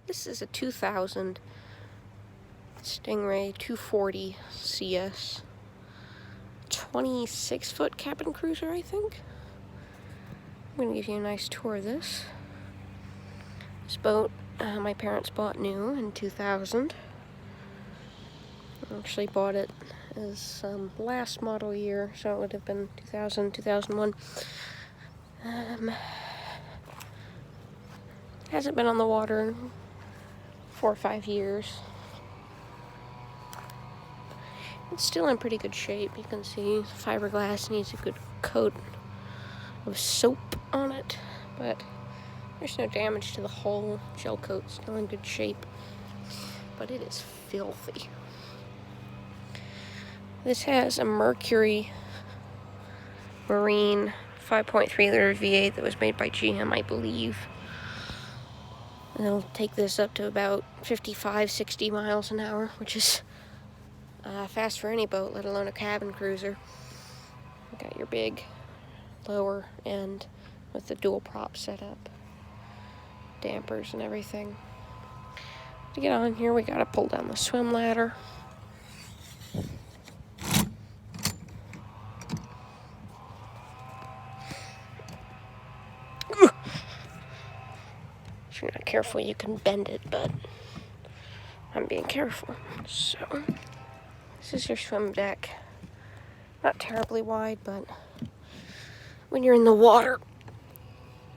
This is a 2000 Stingray 240 CS. 26-foot cabin cruiser, I think. I'm going to give you a nice tour of this. This boat, my parents bought new in 2000. I actually bought it as last model year, so it would have been 2000, 2001. Hasn't been on the water in 4 or 5 years. It's still in pretty good shape. You can see fiberglass needs a good coat of soap on it, but there's no damage to the hull. Gel coat's still in good shape, but it is filthy. This has a Mercury Marine 5.3 liter V8 that was made by GM, I believe. And it'll take this up to about 55, 60 miles an hour, which is fast for any boat, let alone a cabin cruiser. You got your big lower end with the dual prop setup, dampers and everything. To get on here, we gotta pull down the swim ladder. If you're not careful, you can bend it, but I'm being careful. So, this is your swim deck. Not terribly wide, but when you're in the water,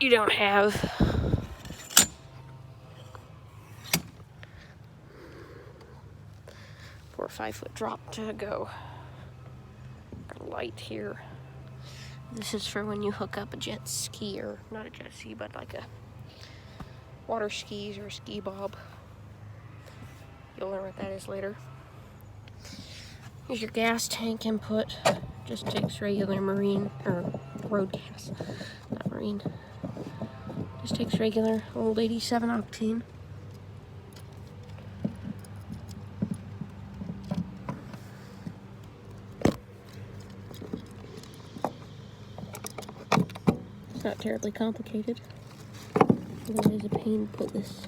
you don't have a 4 or 5 foot drop to go. Got a light here. This is for when you hook up a jet ski, or not a jet ski, but like a water skis or a ski bob. You'll learn what that is later. Here's your gas tank input. Just takes regular marine, or road gas, not marine. Just takes regular old 87 octane. It's not terribly complicated. Although it is a pain to put this.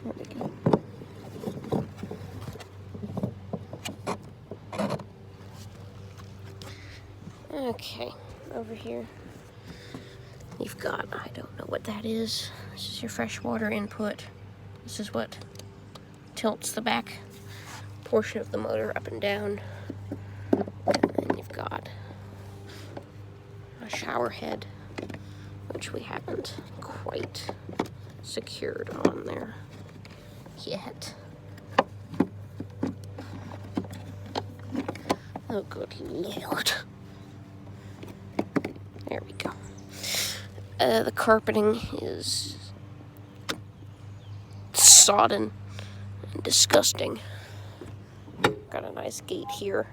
There we go. Okay, over here you've got, I don't know what that is. This is your freshwater input. This is what tilts the back portion of the motor up and down. And then you've got a shower head, which we haven't quite secured on there yet. Oh, good Lord. There we go. The carpeting is sodden and disgusting. Got a nice gate here.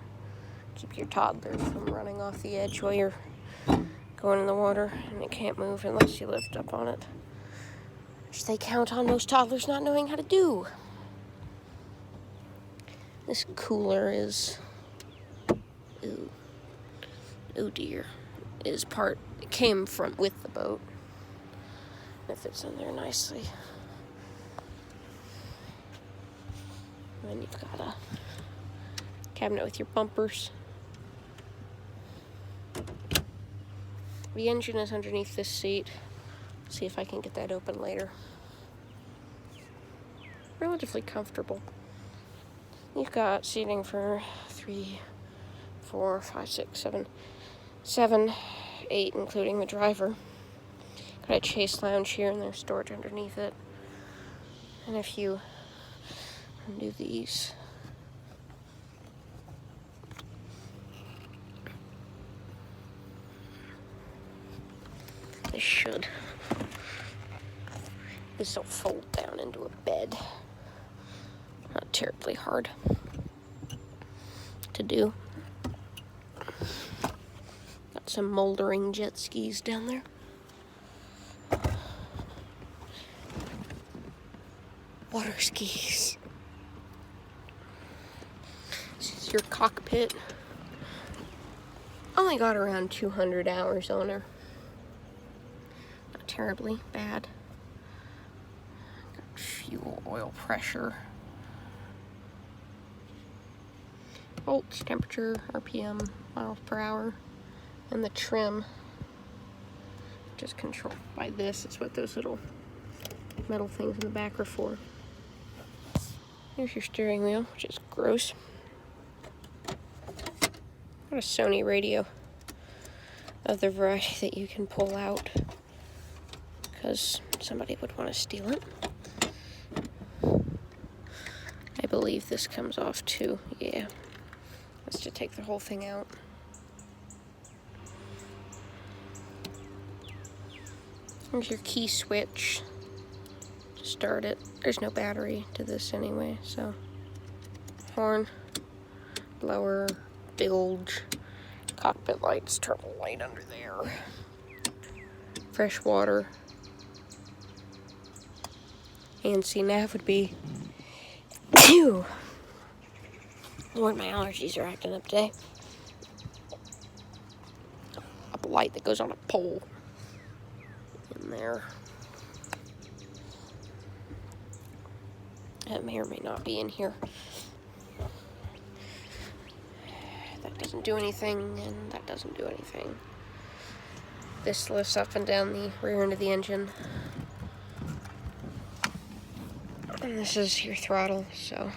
Keep your toddlers from running off the edge while you're going in the water, and it can't move unless you lift up on it, which they count on most toddlers not knowing how to do. This cooler is, oh dear, is part, it came from with the boat. It fits in there nicely. And then you've got a cabinet with your bumpers. The engine is underneath this seat. See if I can get that open later. Relatively comfortable. You've got seating for 3, 4, 5, 6, 7, 8, including the driver. Got a chase lounge here, and there's storage underneath it. And if you undo these, this will fold down into a bed. Not terribly hard to do. Got some moldering jet skis down there. Water skis. This is your cockpit. Only got around 200 hours on her. Not terribly bad. fuel oil pressure. Volts, temperature, RPM, miles per hour, and the trim, just controlled by this. It's what those little metal things in the back are for. Here's your steering wheel, which is gross. Got a Sony radio of the variety that you can pull out because somebody would want to steal it. I believe this comes off too. Yeah. That's to take the whole thing out. Here's your key switch to start it. There's no battery to this anyway, so horn, blower, bilge, cockpit lights, turtle light under there, fresh water, ANC nav would be. Phew! Lord, my allergies are acting up today. A light that goes on a pole in there. That may or may not be in here. That doesn't do anything, and that doesn't do anything. This lifts up and down the rear end of the engine. And this is your throttle, so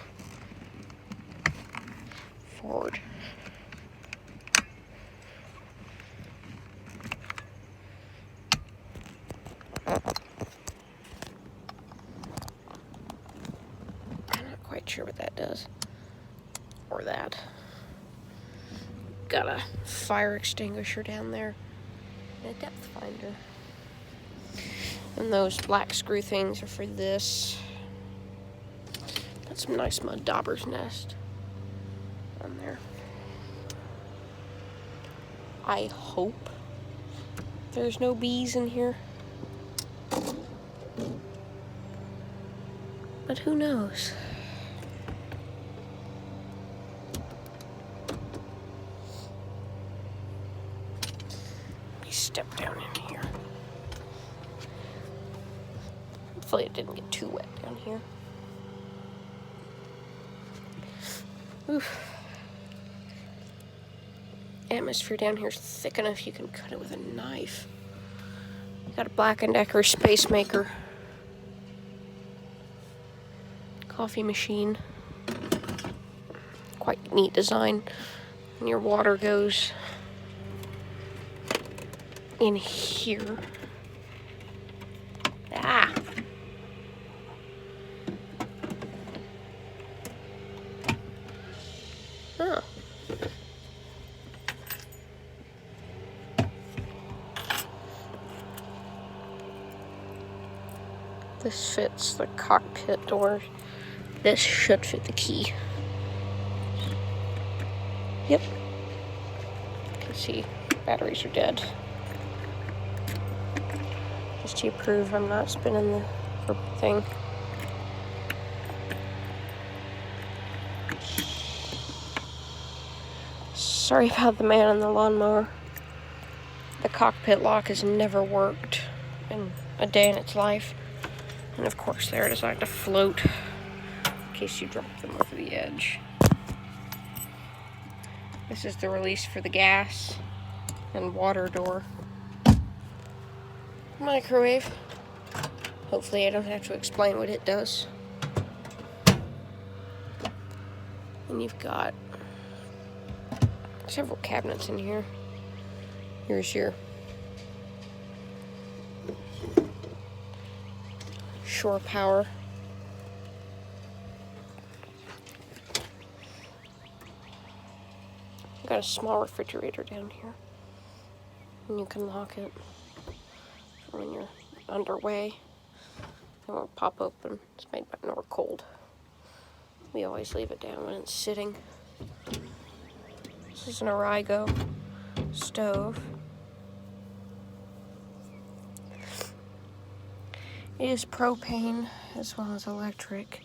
forward. I'm not quite sure what that does, or that. Got a fire extinguisher down there, and a depth finder. And those black screw things are for this. That's some nice mud dauber's nest on there. I hope there's no bees in here, but who knows? Let me step down in here. Hopefully it didn't get too wet down here. Oof. Atmosphere down here is thick enough you can cut it with a knife. Got a Black & Decker Space Maker. Coffee machine. Quite neat design. And your water goes in here. Ah! Oh. This fits the cockpit door. This should fit the key. Yep. You can see batteries are dead. Just to prove I'm not spinning the thing. Sorry about the man on the lawnmower. The cockpit lock has never worked in a day in its life. And of course they're designed to float in case you drop them over the edge. This is the release for the gas and water door. Microwave. Hopefully I don't have to explain what it does. And you've got several cabinets in here. Here's your shore power. I've got a small refrigerator down here. And you can lock it when you're underway. It won't pop open. It's made by Norcold. We always leave it down when it's sitting. This is an Origo stove. It is propane as well as electric.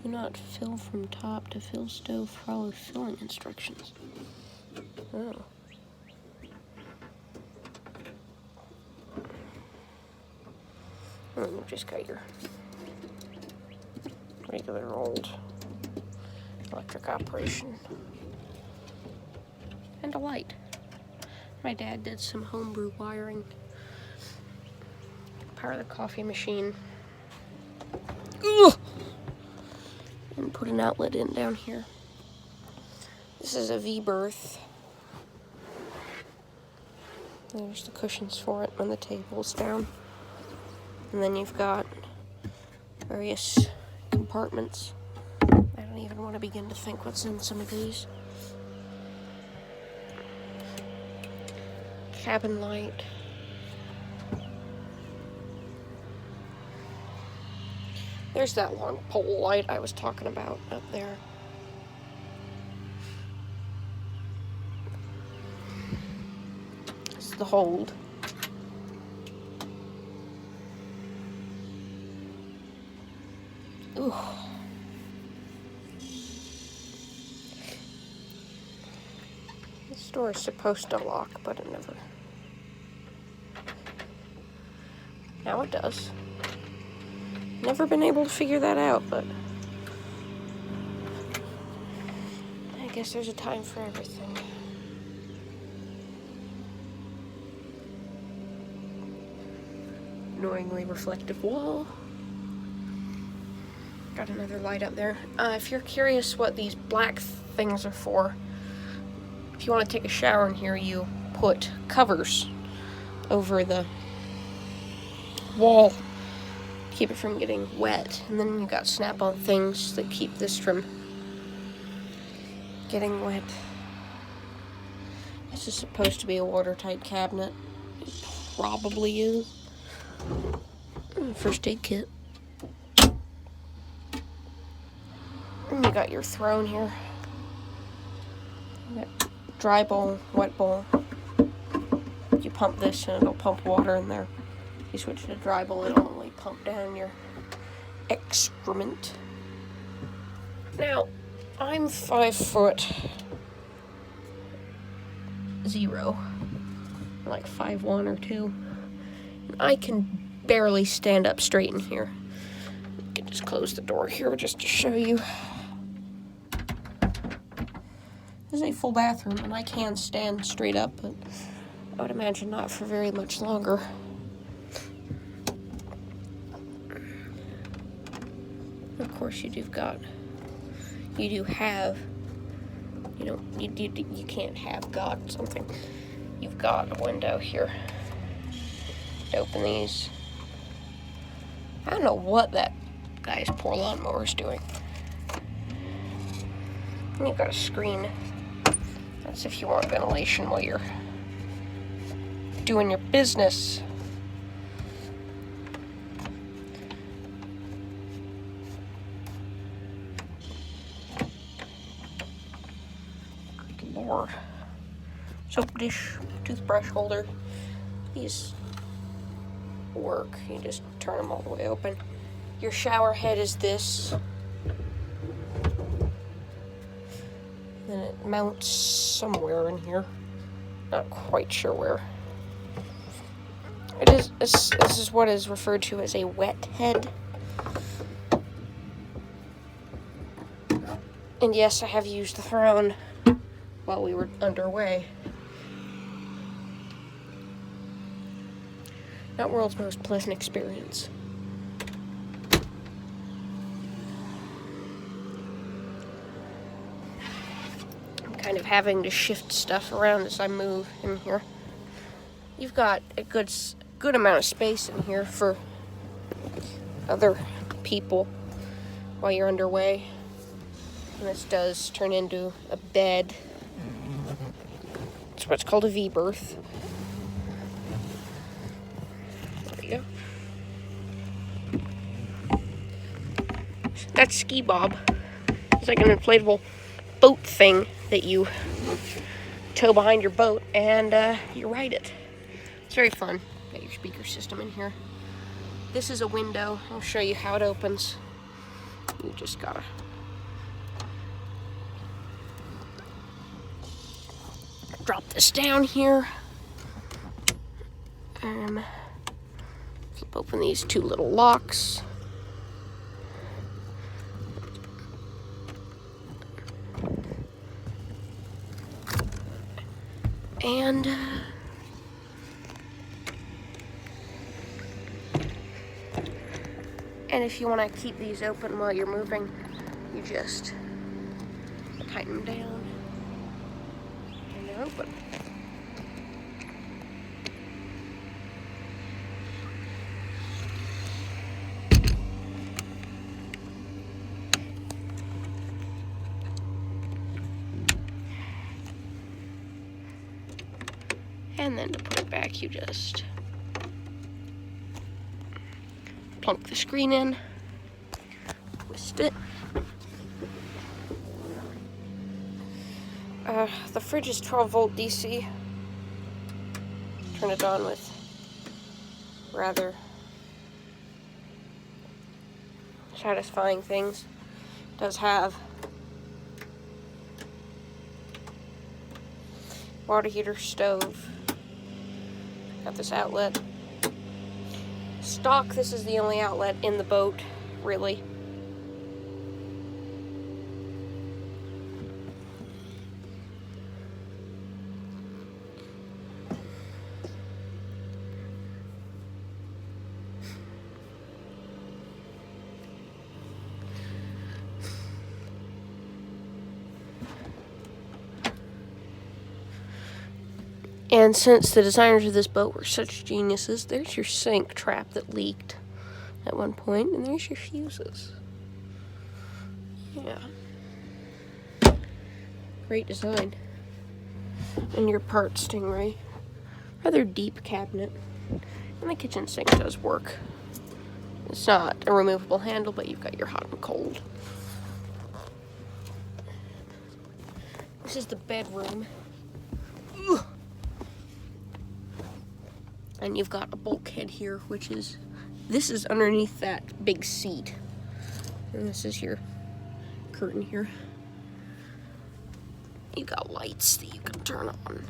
Do not fill from top. To fill stove, follow filling instructions. Oh. And then you've just got your regular old electric operation. And a light. My dad did some homebrew wiring. Power the coffee machine. Ugh! And put an outlet in down here. This is a V-berth. There's the cushions for it when the table's down. And then you've got various compartments. I don't even want to begin to think what's in some of these. Cabin light. There's that long pole light I was talking about up there. It's the hold. Ooh. This door is supposed to lock, but it never. Now it does. Never been able to figure that out, but I guess there's a time for everything. Annoyingly reflective wall. Got another light up there. If you're curious what these black things are for, if you want to take a shower in here, you put covers over the wall. Keep it from getting wet, and then you got snap-on things that keep this from getting wet. This is supposed to be a watertight cabinet. It probably is. First aid kit. And you got your throne here. You got dry bowl, wet bowl. You pump this and it'll pump water in there. You switch to dry bowl, it'll only pump down your excrement. Now, I'm 5'0", like 5'1" or 2. I can barely stand up straight in here. I can just close the door here just to show you. This is a full bathroom, and I can stand straight up, but I would imagine not for very much longer. Of course, you do have, you can't have got something. You've got a window here to open these. I don't know what that guy's poor lawnmower's doing. And you've got a screen. That's if you want ventilation while you're doing your business. Good Lord. Soap dish, toothbrush holder. These work. You just turn them all the way open. Your shower head is this. Then it mounts somewhere in here. Not quite sure where. This is what is referred to as a wet head. And yes, I have used the throne while we were underway. Not world's most pleasant experience. I'm kind of having to shift stuff around as I move in here. You've got a good amount of space in here for other people while you're underway. And this does turn into a bed. It's what's called a V-berth. There you go. That's Ski Bob. It's like an inflatable boat thing that you tow behind your boat and you ride it. It's very fun. Got your speaker system in here. This is a window. I'll show you how it opens. You just gotta drop this down here. Open these two little locks. And if you want to keep these open while you're moving, you just tighten them down and they're open. And then to put it back, you just plunk the screen in, twist it. The fridge is 12 volt DC. Turn it on with rather satisfying things. It does have water heater, stove. Got this outlet. Stock, this is the only outlet in the boat, really. And since the designers of this boat were such geniuses, there's your sink trap that leaked at one point, and there's your fuses. Yeah. Great design. And your part Stingray. Rather deep cabinet. And the kitchen sink does work. It's not a removable handle, but you've got your hot and cold. This is the bedroom. Ugh. And you've got a bulkhead here, this is underneath that big seat. And this is your curtain here. You got lights that you can turn on.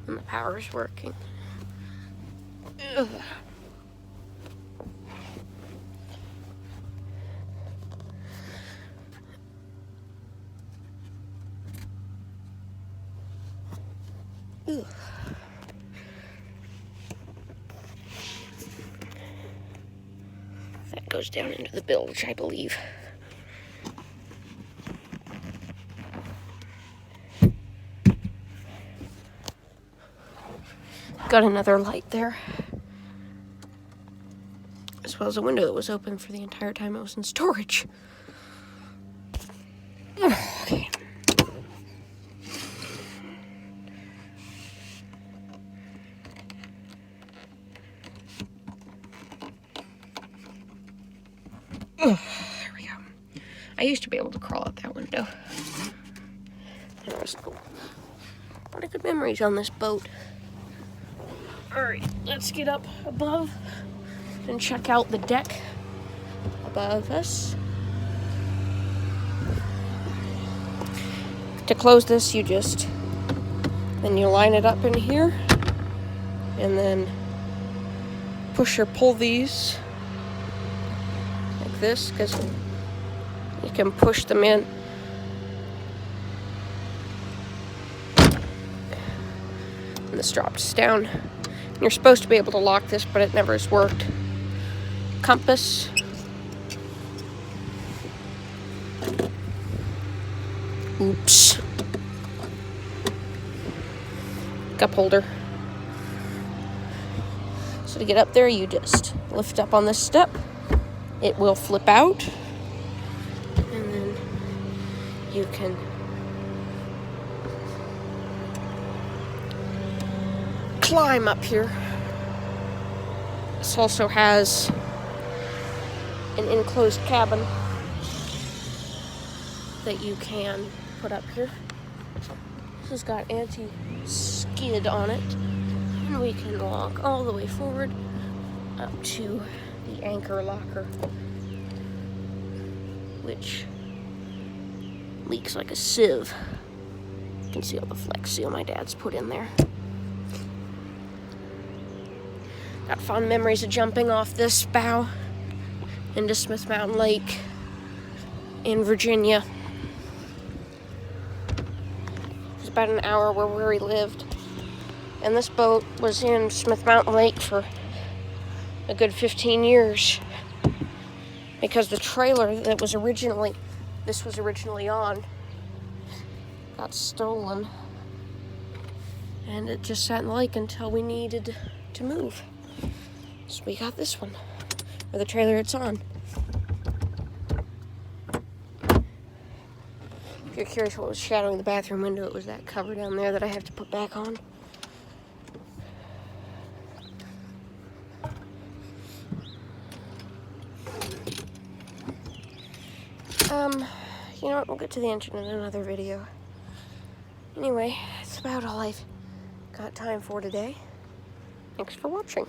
And the power's working. Ugh. Ugh. That goes down into the bilge, I believe. Got another light there, as well as a window that was open for the entire time it was in storage. Okay. There we go. I used to be able to crawl out that window. That was cool. A lot of good memories on this boat. Alright, let's get up above and check out the deck above us. To close this, you line it up in here and then push or pull these like this, because you can push them in. And this drops down. You're supposed to be able to lock this, but it never has worked. Compass. Oops. Cup holder. So to get up there, you just lift up on this step. It will flip out. And then you can climb up here. This also has an enclosed cabin that you can put up here. This has got anti-skid on it, and we can walk all the way forward up to the anchor locker, which leaks like a sieve. You can see all the Flex Seal my dad's put in there. Got fond memories of jumping off this bow into Smith Mountain Lake in Virginia. It's about an hour where we lived. And this boat was in Smith Mountain Lake for a good 15 years. Because the trailer that was originally on got stolen. And it just sat in the lake until we needed to move. So we got this one, or the trailer it's on. If you're curious what was shadowing the bathroom window, it was that cover down there that I have to put back on. You know what, we'll get to the engine in another video. Anyway, that's about all I've got time for today. Thanks for watching.